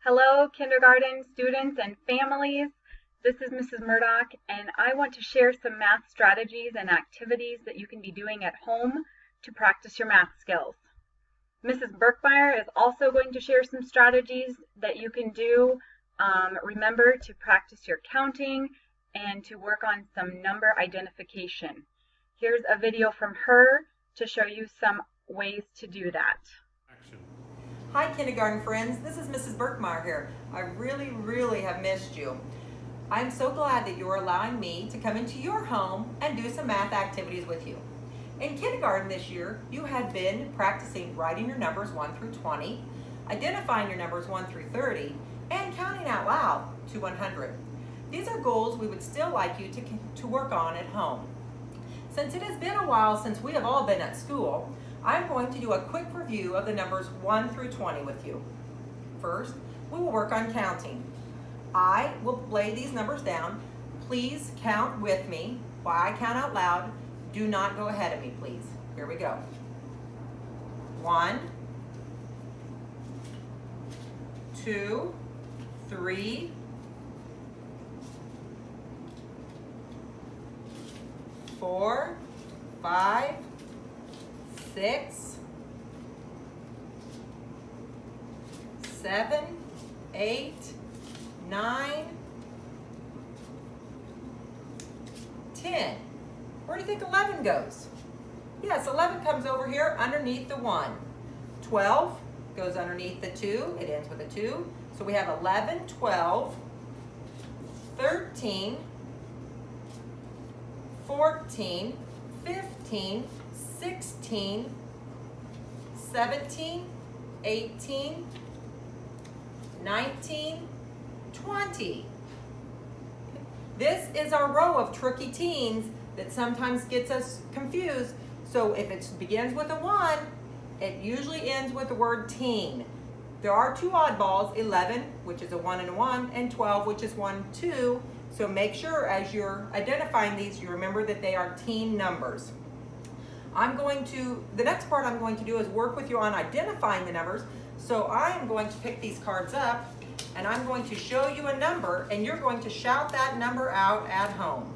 Hello, kindergarten students and families. This is Mrs. Murdock, and I want to share some math strategies and activities that you can be doing at home to practice your math skills. Mrs. Birchmier is also going to share some strategies that you can do. Remember to practice your counting and to work on some number identification. Here's a video from her to show you some ways to do that. Action. Hi kindergarten friends, this is Mrs. Birchmier here. I really have missed you. I'm so glad that you're allowing me to come into your home and do some math activities with you. In kindergarten this year, you had been practicing writing your numbers 1 through 20, identifying your numbers 1 through 30, and counting out loud to 100. These are goals we would still like you to work on at home. Since it has been a while since we have all been at school, I'm going to do a quick review of the numbers 1 through 20 with you. First, we will work on counting. I will lay these numbers down. Please count with me while I count out loud. Do not go ahead of me, please. Here we go. 1, 2, 3, 4, 5, 6, 7, 8, 9, 10. Where do you think 11 goes? Yes, 11 comes over here underneath the 1. 12 goes underneath the 2. It ends with a 2. So we have 11, 12, 13, 14, 15, 16, 17, 18, 19, 20. This is our row of tricky teens that sometimes gets us confused. So if it begins with a 1, it usually ends with the word teen. There are two oddballs, 11, which is a 1 and a 1, and 12, which is 1, 2. So make sure as you're identifying these, you remember that they are teen numbers. The next part I'm going to do is work with you on identifying the numbers. So I am going to pick these cards up and I'm going to show you a number and you're going to shout that number out at home.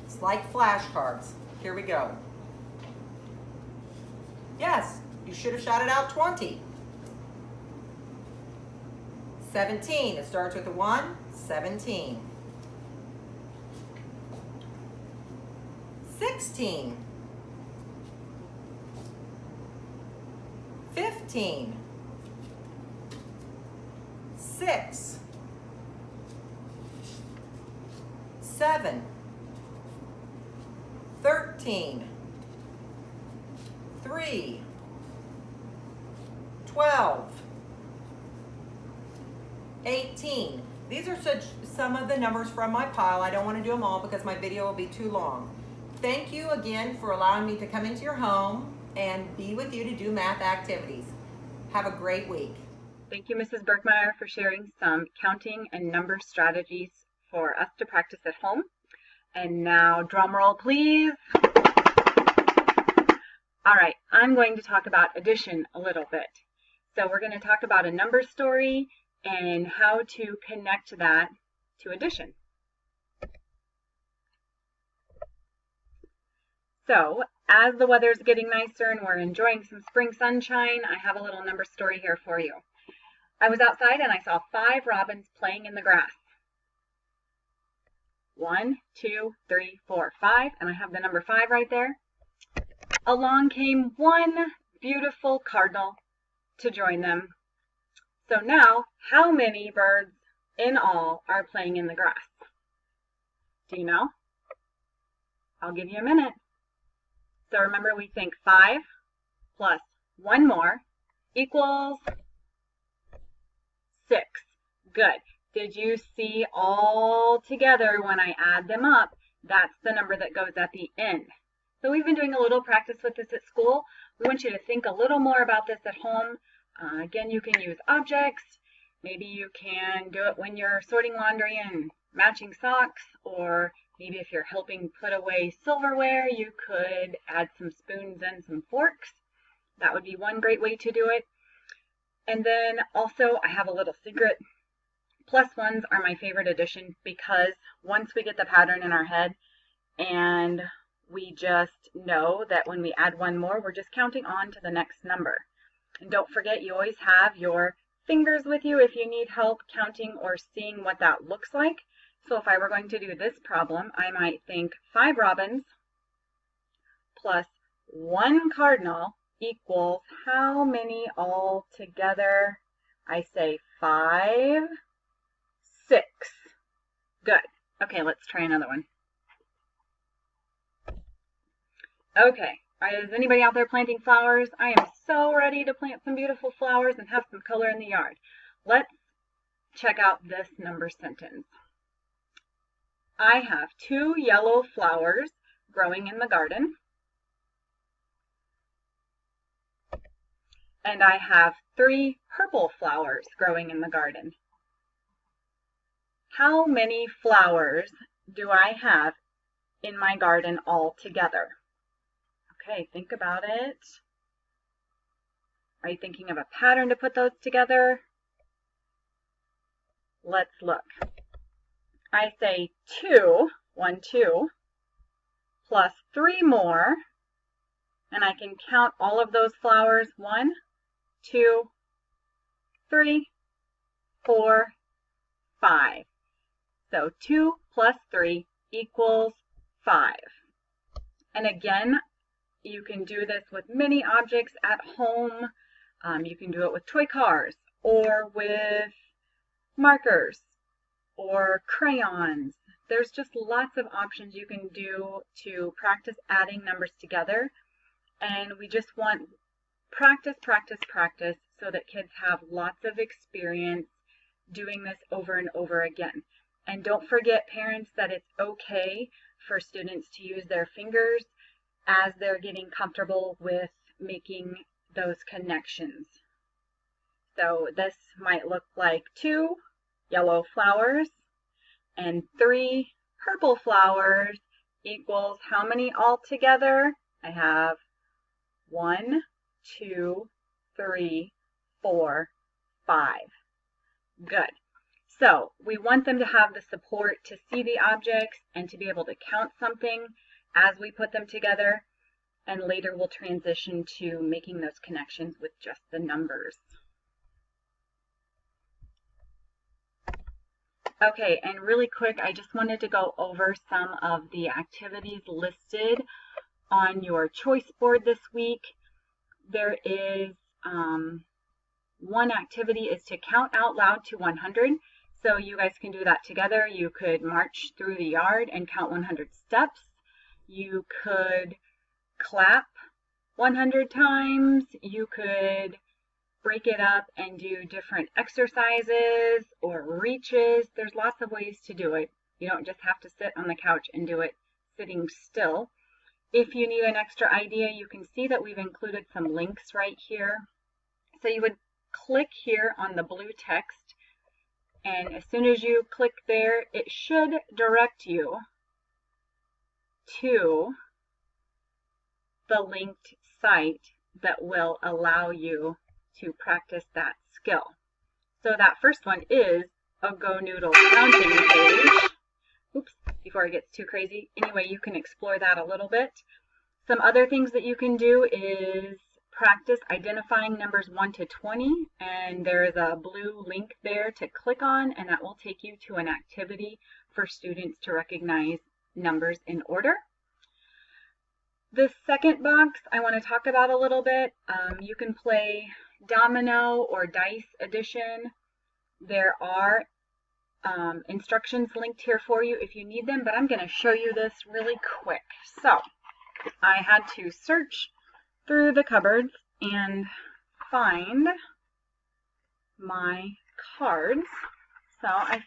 It's like flashcards. Here we go. Yes, you should have shouted out 20. 17, it starts with a 1, 17. 16. 15. 6. 7. 13. 3. 12. 18. These are some of the numbers from my pile. I don't want to do them all because my video will be too long. Thank you again for allowing me to come into your home and be with you to do math activities. Have a great week. Thank you, Mrs. Birchmier, for sharing some counting and number strategies for us to practice at home. And now, drum roll, please. All right, I'm going to talk about addition a little bit. So we're going to talk about a number story and how to connect that to addition. So, as the weather is getting nicer and we're enjoying some spring sunshine, I have a little number story here for you. I was outside and I saw 5 robins playing in the grass. 1, 2, 3, 4, 5, and I have the number 5 right there. Along came one beautiful cardinal to join them. So now, how many birds in all are playing in the grass? Do you know? I'll give you a minute. So remember, we think 5 plus 1 more equals 6. Good. Did you see all together when I add them up? That's the number that goes at the end. So we've been doing a little practice with this at school. We want you to think a little more about this at home. Again, you can use objects Maybe you can do it when you're sorting laundry and matching socks, or maybe if you're helping put away silverware, you could add some spoons and some forks. That would be one great way to do it. And then also, I have a little secret. +1s are my favorite addition because once we get the pattern in our head and we just know that when we add one more, we're just counting on to the next number. And don't forget, you always have your fingers with you if you need help counting or seeing what that looks like. So if I were going to do this problem, I might think 5 robins plus 1 cardinal equals how many all together? I say 5, 6. Good. Okay, let's try another one. Okay, is anybody out there planting flowers? I am so ready to plant some beautiful flowers and have some color in the yard. Let's check out this number sentence. I have 2 yellow flowers growing in the garden, and I have 3 purple flowers growing in the garden. How many flowers do I have in my garden all together? Okay, think about it. Are you thinking of a pattern to put those together? Let's look. I say 2, 1, 2, plus 3 more, and I can count all of those flowers. 1, 2, 3, 4, 5. So 2 plus 3 equals 5. And again, you can do this with many objects at home. You can do it with toy cars or with markers or crayons. There's just lots of options you can do to practice adding numbers together. And we just want practice, practice, practice so that kids have lots of experience doing this over and over again. And don't forget, parents, that it's okay for students to use their fingers as they're getting comfortable with making those connections. So this might look like 2 yellow flowers and 3 purple flowers equals how many all together? I have 1, 2, 3, 4, 5. Good. So we want them to have the support to see the objects and to be able to count something as we put them together, and later we'll transition to making those connections with just the numbers. Okay, and really quick, I just wanted to go over some of the activities listed on your choice board this week. There is one activity is to count out loud to 100. So you guys can do that together. You could march through the yard and count 100 steps. You could clap 100 times. You could break it up and do different exercises or reaches. There's lots of ways to do it. You don't just have to sit on the couch and do it sitting still. If you need an extra idea, you can see that we've included some links right here. So you would click here on the blue text, and as soon as you click there, it should direct you to the linked site that will allow you to practice that skill. So that first one is a Go Noodle counting page. Oops, before it gets too crazy. Anyway, you can explore that a little bit. Some other things that you can do is practice identifying numbers 1 to 20, and there's a blue link there to click on, and that will take you to an activity for students to recognize numbers in order. The second box I want to talk about a little bit. You can play domino or dice addition. There are instructions linked here for you if you need them, but I'm going to show you this really quick. So I had to search through the cupboards and find my cards. So I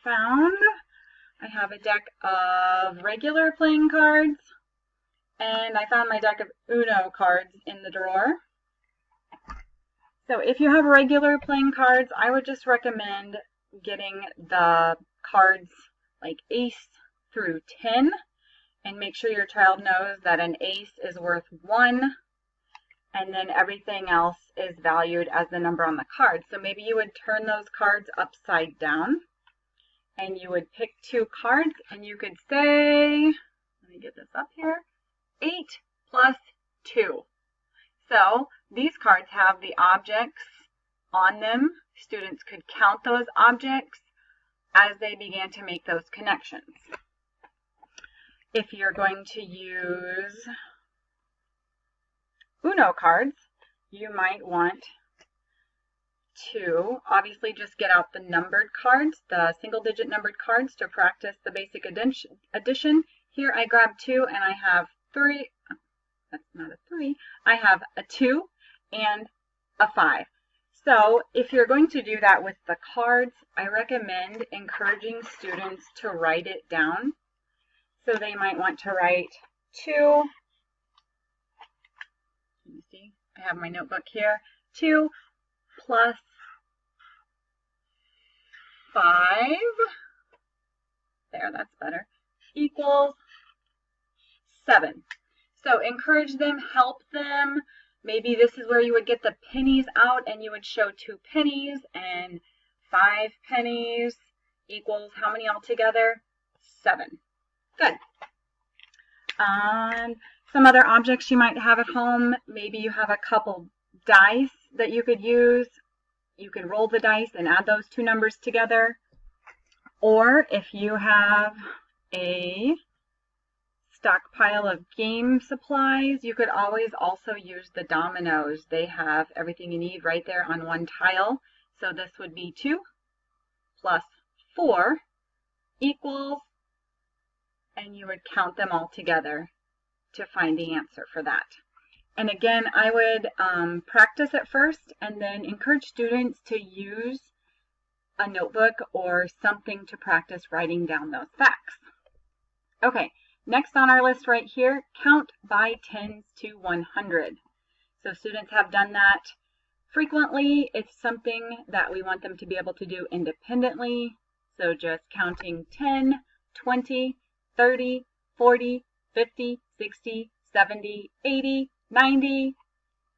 have a deck of regular playing cards, and I found my deck of Uno cards in the drawer. So if you have regular playing cards, I would just recommend getting the cards like ace through 10, and make sure your child knows that an ace is worth 1, and then everything else is valued as the number on the card. So maybe you would turn those cards upside down, and you would pick 2 cards, and you could say, let me get this up here, 8 plus 2. So these cards have the objects on them. Students could count those objects as they began to make those connections. If you're going to use Uno cards, you might want to obviously just get out the numbered cards, the single-digit numbered cards, to practice the basic addition. Here I grabbed 2 and I have 3. That's not a 3. I have a 2 and a 5. So if you're going to do that with the cards, I recommend encouraging students to write it down. So they might want to write 2. Let me see. I have my notebook here. 2 plus 5. There, that's better. Equals 7. So encourage them, help them. Maybe this is where you would get the pennies out and you would show 2 pennies, and 5 pennies equals how many altogether? 7. Good. Some other objects you might have at home. Maybe you have a couple dice that you could use. You could roll the dice and add those 2 numbers together. Or if you have a stockpile of game supplies, you could always also use the dominoes. They have everything you need right there on one tile. So this would be 2 plus 4 equals, and you would count them all together to find the answer for that. And again, I would practice at first and then encourage students to use a notebook or something to practice writing down those facts. Okay. Next on our list right here, count by tens to 100. So students have done that frequently. It's something that we want them to be able to do independently. So just counting 10, 20, 30, 40, 50, 60, 70, 80, 90,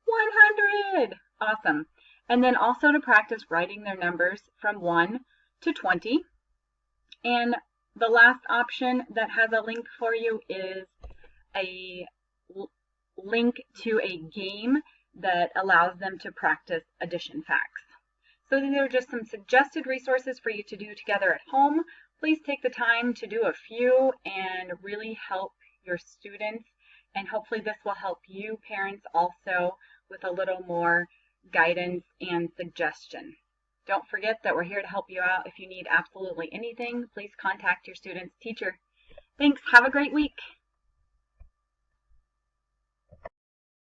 100. Awesome. And then also to practice writing their numbers from 1 to 20. And the last option that has a link for you is a link to a game that allows them to practice addition facts. So these are just some suggested resources for you to do together at home. Please take the time to do a few and really help your students. And hopefully this will help you parents also with a little more guidance and suggestion. Don't forget that we're here to help you out. If you need absolutely anything, please contact your student's teacher. Thanks. Have a great week.